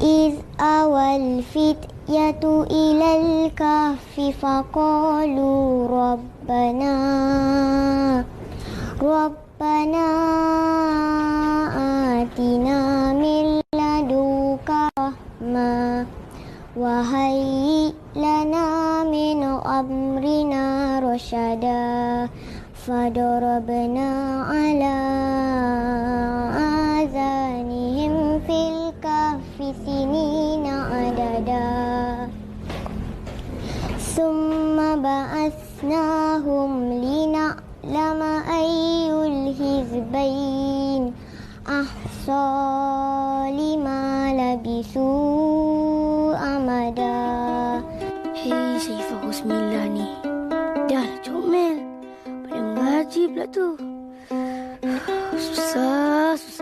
إذ أوى الفتية إلى الكهف فقالوا ربنا آتنا من لدنك رحمة وهيئ لنا من أمرنا رشدا فضربنا على آذانهم في الكهف سنين عددا ثم بعثناهم لنعلم أي الحزبين أحصى لما لبثوا أمدا. Hei, Saifah Rosmila ni. Dah lah comel. Paling gaji pula tu. Susah.